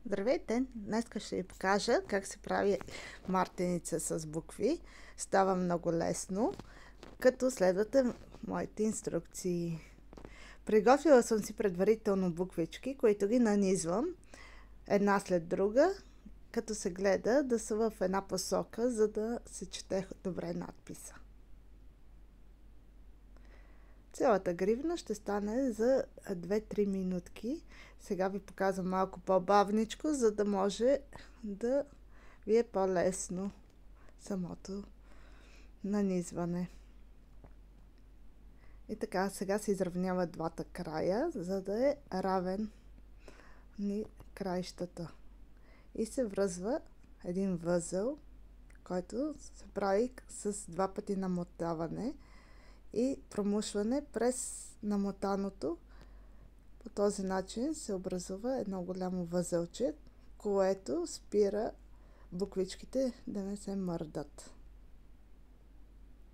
Здравейте! Днес ще ви покажа как се прави мартеница с букви. Става много лесно, като следвате моите инструкции. Приготвила съм си предварително буквички, които ги нанизвам една след друга, като се гледа да са в една посока, за да се чете добре надписа. Цялата гривна ще стане за 2-3 минутки. Сега ви показвам малко по-бавничко, за да може да ви е по-лесно самото нанизване. И така, сега се изравняват двата края, за да е равен ни краищата. И се връзва един възел, който се прави с два пъти намотаване и промушване през намотаното. По този начин се образува едно голямо възелче, което спира буквичките да не се мърдат.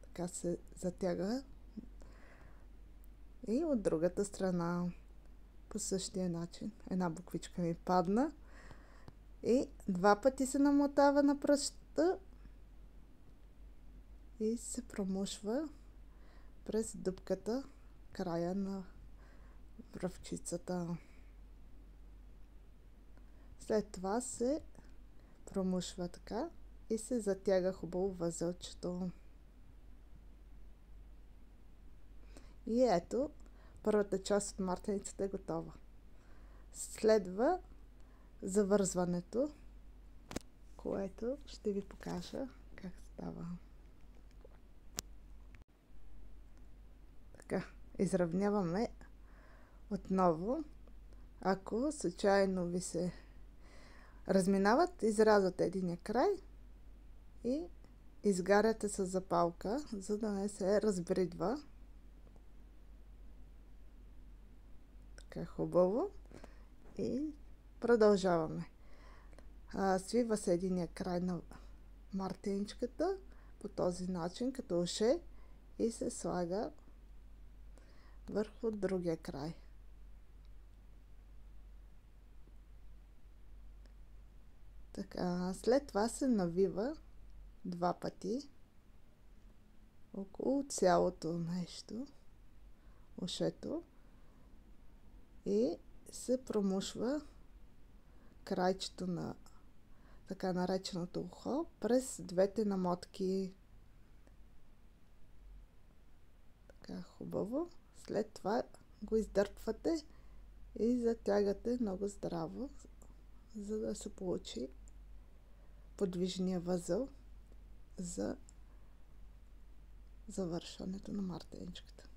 Така се затяга и от другата страна по същия начин. Една буквичка ми падна и два пъти се намотава на пръстта и се промушва през дупката, края на връвчицата. След това се промушва така и се затяга хубаво възелчето. И ето, първата част от мартеницата е готова. Следва завързването, което ще ви покажа как става. Така, изравняваме отново. Ако случайно ви се разминават, изрязвате единия край и изгаряте с запалка, за да не се разбридва. Така хубаво. И продължаваме. Свива се единия край на мартеничката по този начин, като уше, и се слага върху другия край. Така, след това се навива два пъти около цялото нещо, ушето, и се промушва крайчето на така нареченото ухо през двете намотки. Така хубаво. След това го издърпвате и затягате много здраво, за да се получи подвижния възел за завършването на мартеничката.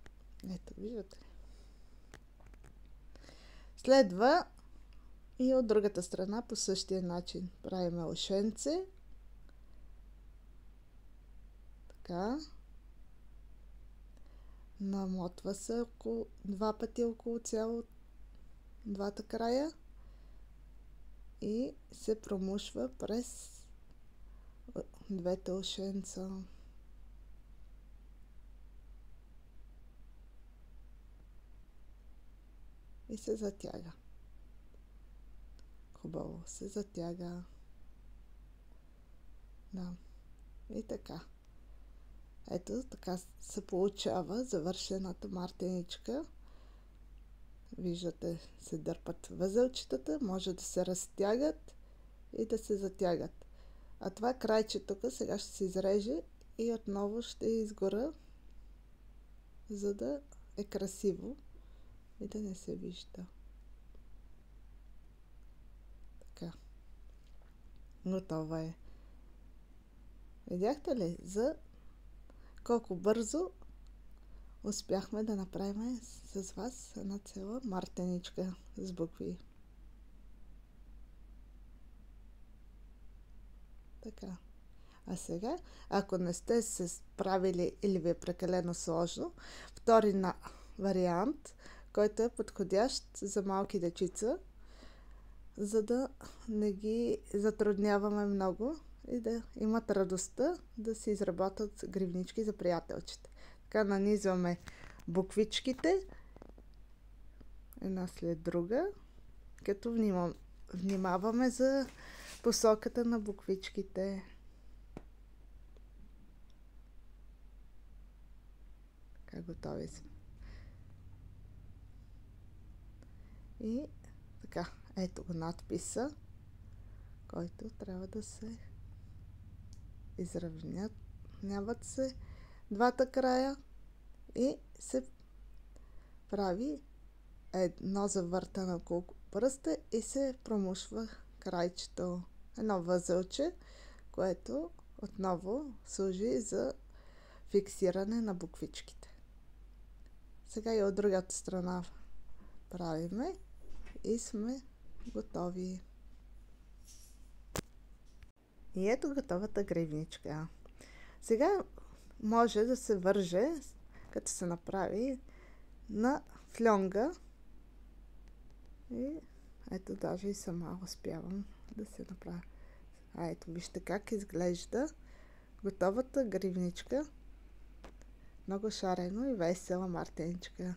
Ето, виждате. Следва и от другата страна по същия начин правим ушенце. Така. Намотва се два пъти около цяло двата края и се промушва през двете ушенца. И се затяга. Хубаво се затяга. Да. И така. Ето така се получава завършената мартеничка. Виждате, се дърпат възелчетата, може да се разтягат и да се затягат. А това крайче тук сега ще се изреже и отново ще изгора, за да е красиво и да не се вижда. Така. Готова е. Видяхте ли за колко бързо успяхме да направим с вас една цяла мартеничка с букви. Така. А сега, ако не сте се справили или ви е прекалено сложно, втори вариант, който е подходящ за малки дечица, за да не ги затрудняваме много и да имат радостта да си изработят гривнички за приятелчета. Така нанизваме буквичките една след друга, като внимаваме за посоката на буквичките. Така, готови сме. И така, ето го надписа, който трябва да се изравняват се двата края и се прави едно завъртане около пръста и се промушва крайчето, едно възълче, което отново служи за фиксиране на буквичките. Сега и от другата страна правиме и сме готови. И ето готовата гривничка. Сега може да се върже, като се направи на фльонга. И ето даже и сама успявам да се направя. Ето вижте как изглежда готовата гривничка. Много шарено и весела мартеничка.